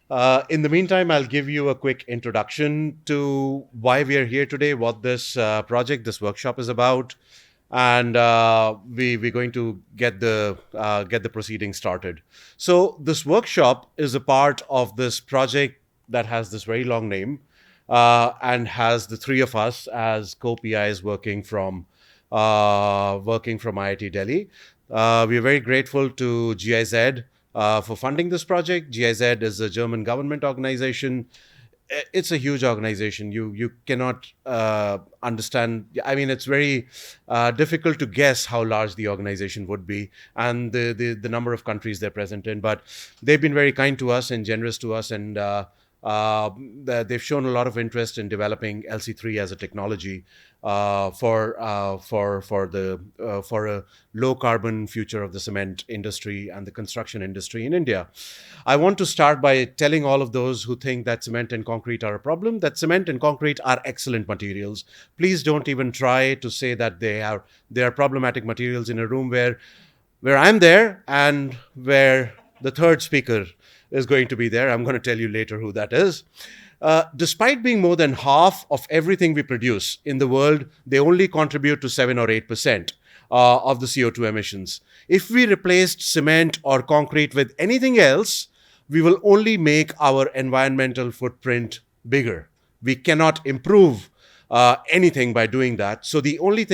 In the meantime, I'll give you a quick introduction to why we are here today, what this project, this workshop is about, and we're going to get the proceedings started. So this workshop is a part of this project that has this very long name and has the three of us as co-PIs working from IIT Delhi. We are very grateful to GIZ for funding this project. GIZ is a German government organization. It's a huge organization. You cannot understand. I mean, it's very difficult to guess how large the organization would be and the number of countries they're present in. But they've been very kind to us and generous to us, and they've shown a lot of interest in developing LC3 as a technology for a low carbon future of the cement industry and the construction industry in India. I want to start by telling all of those who think that cement and concrete are a problem that cement and concrete are excellent materials. Please don't even try to say that they are problematic materials in a room where I'm there and where the third speaker is going to be there. I'm going to tell you later who that is. Despite being more than half of everything we produce in the world, they only contribute to 7 or 8% of the CO2 emissions. If we replaced cement or concrete with anything else, we will only make our environmental footprint bigger. We cannot improve anything by doing that. So the only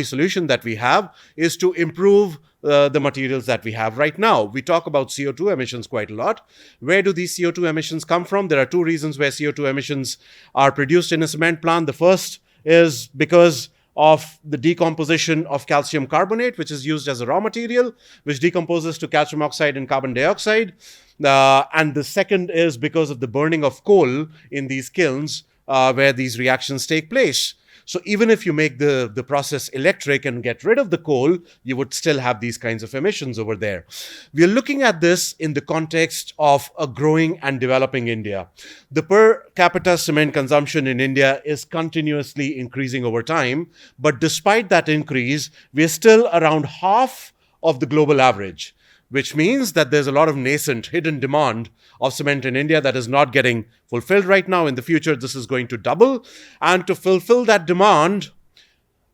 solution that we have is to improve the materials that we have right now. We talk about CO2 emissions quite a lot. Where do these CO2 emissions come from? There are two reasons where CO2 emissions are produced in a cement plant. The first is because of the decomposition of calcium carbonate, which is used as a raw material, which decomposes to calcium oxide and carbon dioxide. And the second is because of the burning of coal in these kilns where these reactions take place. So even if you make the process electric and get rid of the coal, you would still have these kinds of emissions over there. We are looking at this in the context of a growing and developing India. The per capita cement consumption in India is continuously increasing over time, but despite that increase, we are still around half of the global average, which means that there's a lot of nascent hidden demand of cement in India that is not getting fulfilled right now. In the future, this is going to double. And to fulfill that demand,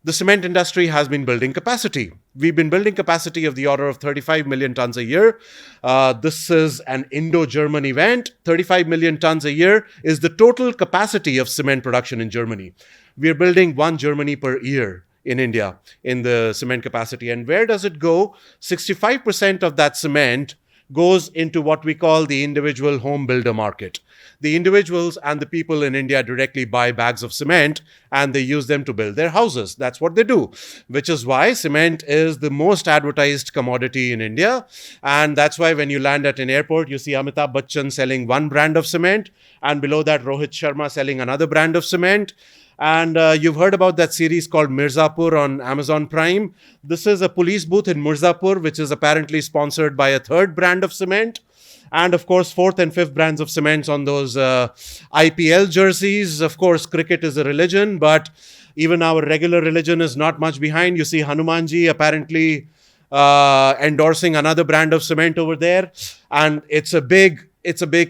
the cement industry has been building capacity. We've been building capacity of the order of 35 million tons a year. This is an Indo-German event. 35 million tons a year is the total capacity of cement production in Germany. We are building one Germany per year in India in the cement capacity. And where does it go? 65% of that cement goes into what we call the individual home builder market. The individuals and the people in India directly buy bags of cement and they use them to build their houses. That's what they do, which is why cement is the most advertised commodity in India. And that's why when you land at an airport, you see Amitabh Bachchan selling one brand of cement, and below that, Rohit Sharma selling another brand of cement. And you've heard about that series called Mirzapur on Amazon Prime. This is a police booth in Mirzapur, which is apparently sponsored by a third brand of cement. And of course, fourth and fifth brands of cements on those IPL jerseys. Of course, cricket is a religion, but even our regular religion is not much behind. You see Hanumanji apparently endorsing another brand of cement over there. And it's a big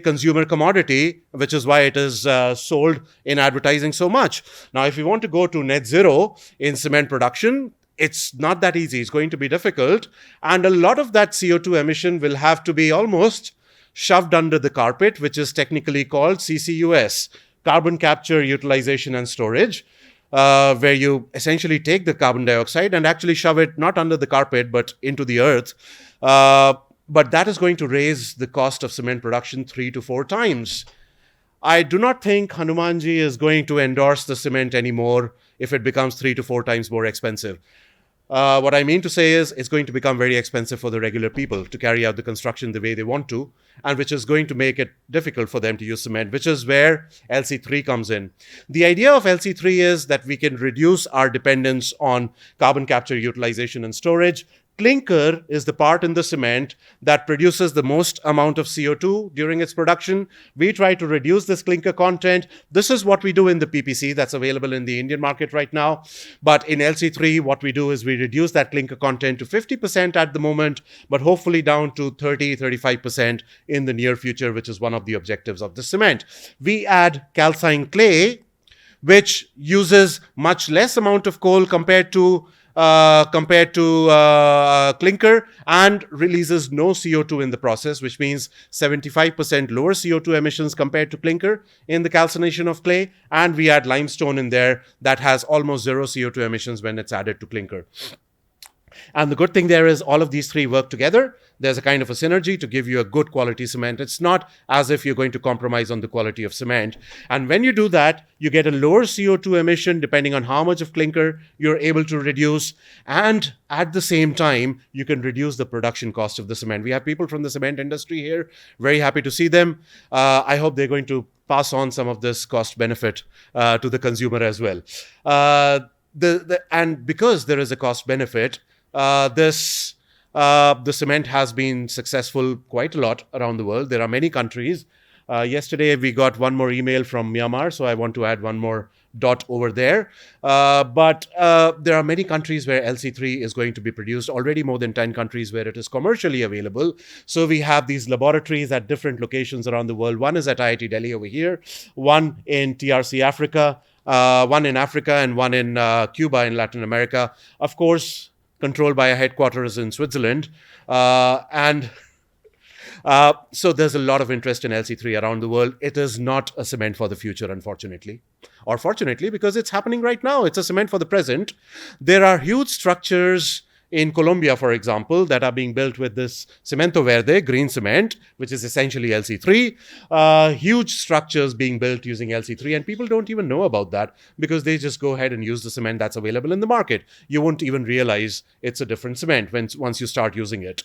consumer commodity, which is why it is sold in advertising so much. Now, if you want to go to net zero in cement production, it's not that easy. It's going to be difficult. And a lot of that CO2 emission will have to be almost shoved under the carpet, which is technically called CCUS, carbon capture, utilization, and storage, where you essentially take the carbon dioxide and actually shove it not under the carpet, but into the earth. But that is going to raise the cost of cement production 3 to 4 times. I do not think Hanumanji is going to endorse the cement anymore if it becomes 3 to 4 times more expensive. What I mean to say is it's going to become very expensive for the regular people to carry out the construction the way they want to, and which is going to make it difficult for them to use cement, which is where LC3 comes in. The idea of LC3 is that we can reduce our dependence on carbon capture, utilization, and storage, Clinker is the part in the cement that produces the most amount of CO2 during its production. We try to reduce this clinker content. This is what we do in the PPC that's available in the Indian market right now. But in LC3, what we do is we reduce that clinker content to 50% at the moment, but hopefully down to 30, 35% in the near future, which is one of the objectives of the cement. We add calcined clay, which uses much less amount of coal compared to clinker, and releases no CO2 in the process, which means 75% lower CO2 emissions compared to clinker in the calcination of clay. And we add limestone in there that has almost zero CO2 emissions when it's added to clinker. And the good thing there is all of these three work together. There's a kind of a synergy to give you a good quality cement. It's not as if you're going to compromise on the quality of cement. And when you do that, you get a lower CO2 emission depending on how much of clinker you're able to reduce. And at the same time, you can reduce the production cost of the cement. We have people from the cement industry here. Very happy to see them. I hope they're going to pass on some of this cost benefit to the consumer as well. And because there is a cost benefit, the cement has been successful quite a lot around the world. There are many countries. Yesterday, we got one more email from Myanmar, so I want to add one more dot over there. But there are many countries where LC3 is going to be produced, already more than 10 countries where it is commercially available. So we have these laboratories at different locations around the world. One is at IIT Delhi over here, one in TRC Africa, one in Africa, and one in Cuba in Latin America. Of course, controlled by a headquarters in Switzerland. So there's a lot of interest in LC3 around the world. It is not a cement for the future, unfortunately. Or fortunately, because it's happening right now. It's a cement for the present. There are huge structures in Colombia, for example, that are being built with this cemento verde, green cement, which is essentially LC3. Huge structures being built using LC3, and people don't even know about that because they just go ahead and use the cement that's available in the market. You won't even realize it's a different cement once you start using it.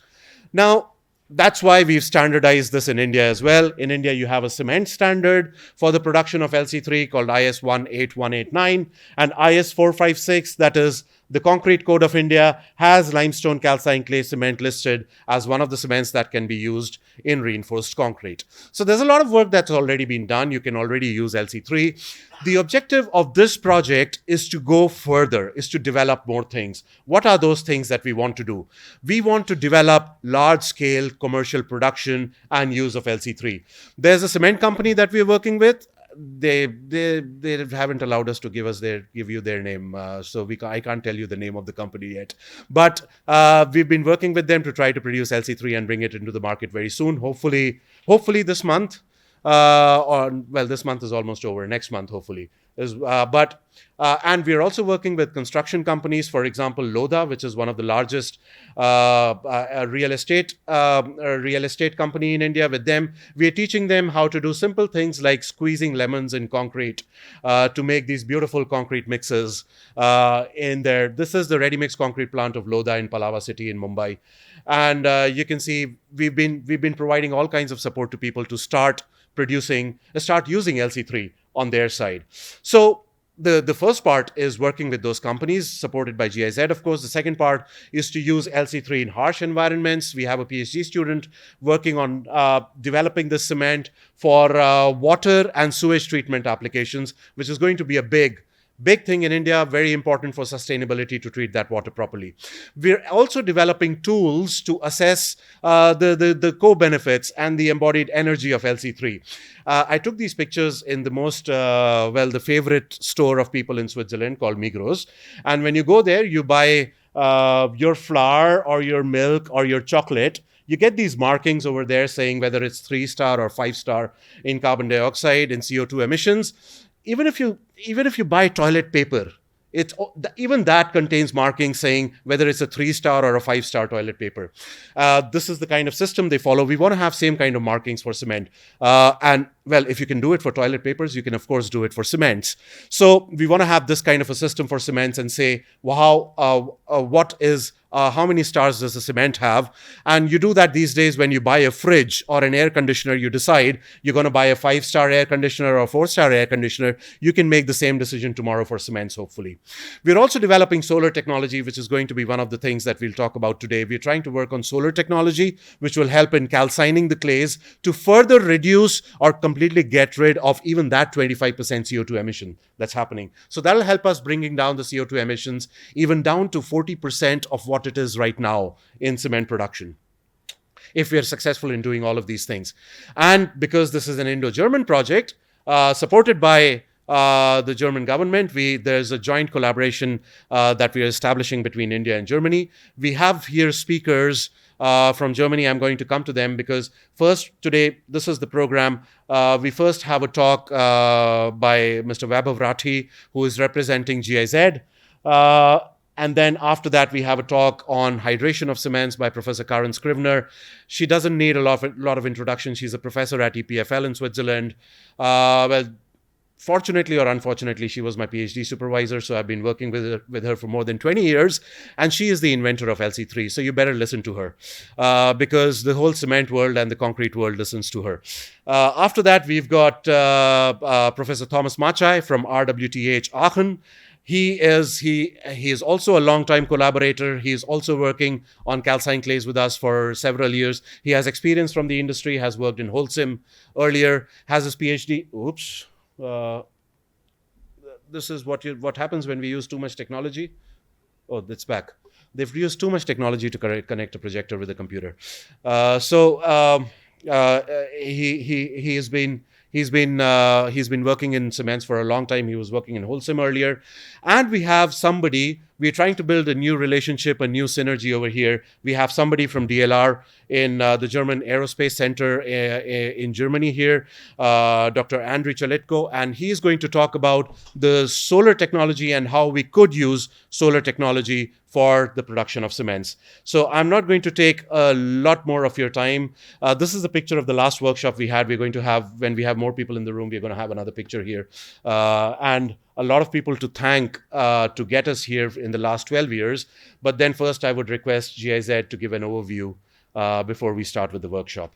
Now, that's why we've standardized this in India as well. In India, you have a cement standard for the production of LC3 called IS 18189, and IS 456, that is the Concrete Code of India, has limestone calcined clay cement listed as one of the cements that can be used in reinforced concrete. So there's a lot of work that's already been done. You can already use LC3. The objective of this project is to go further, is to develop more things. What are those things that we want to do? We want to develop large-scale commercial production and use of LC3. There's a cement company that we're working with. They haven't allowed us to give you their name, so I can't tell you the name of the company yet. But we've been working with them to try to produce LC3 and bring it into the market very soon. Hopefully this month. This month is almost over. Next month, hopefully. And we're also working with construction companies. For example, Lodha, which is one of the largest real estate company in India. With them, we're teaching them how to do simple things like squeezing lemons in concrete to make these beautiful concrete mixes in there. This is the ready-mix concrete plant of Lodha in Palava city in Mumbai. And you can see we've been providing all kinds of support to people to start using LC3 on their side. So the first part is working with those companies supported by GIZ, of course. The second part is to use LC3 in harsh environments. We have a PhD student working on developing this cement for water and sewage treatment applications, which is going to be a big thing in India, very important for sustainability to treat that water properly. We're also developing tools to assess the co-benefits and the embodied energy of LC3. I took these pictures in the the favorite store of people in Switzerland called Migros. And when you go there, you buy your flour or your milk or your chocolate. You get these markings over there saying whether it's 3-star or 5-star in carbon dioxide and CO2 emissions. Even if you buy toilet paper, even that contains markings saying whether it's a 3-star or a 5-star toilet paper. This is the kind of system they follow. We want to have same kind of markings for cement. And well, if you can do it for toilet papers, you can, of course, do it for cements. So we want to have this kind of a system for cements and say, wow, how many stars does the cement have? And you do that these days when you buy a fridge or an air conditioner, you decide you're going to buy a 5-star air conditioner or a 4-star air conditioner. You can make the same decision tomorrow for cements, hopefully. We're also developing solar technology, which is going to be one of the things that we'll talk about today. We're trying to work on solar technology, which will help in calcining the clays to further reduce or completely get rid of even that 25% CO2 emission that's happening. So that'll help us bringing down the CO2 emissions even down to 40% of what it is right now in cement production, if we are successful in doing all of these things. And because this is an Indo-German project, supported by the German government, there's a joint collaboration that we are establishing between India and Germany. We have here speakers from Germany. I'm going to come to them because first today, this is the program. We first have a talk by Mr. Vaibhav Rathi, who is representing GIZ. And then after that, we have a talk on hydration of cements by Professor Karen Scrivener. She doesn't need a lot of introduction. She's a professor at EPFL in Switzerland. Fortunately or unfortunately, she was my PhD supervisor, so I've been working with her for more than 20 years, and she is the inventor of LC3, so you better listen to her because the whole cement world and the concrete world listens to her. After that, we've got Professor Thomas Machai from RWTH Aachen. He is also a long-time collaborator. He is also working on calcine clays with us for several years. He has experience from the industry, has worked in Holcim earlier, has his PhD. This is what happens when we use too much technology. Oh, it's back. They've used too much technology to connect a projector with a computer. He's been working in cements for a long time. He was working in Holcim earlier. And we have somebody, we're trying to build a new relationship, a new synergy over here. We have somebody from DLR in the German Aerospace Center in Germany here, Dr. Andriy Chalitko, and he's going to talk about the solar technology and how we could use solar technology for the production of cements. So I'm not going to take a lot more of your time. This is a picture of the last workshop we had. We're going to have, when we have more people in the room, we're going to have another picture here. And a lot of people to thank to get us here in the last 12 years. But then first I would request GIZ to give an overview before we start with the workshop.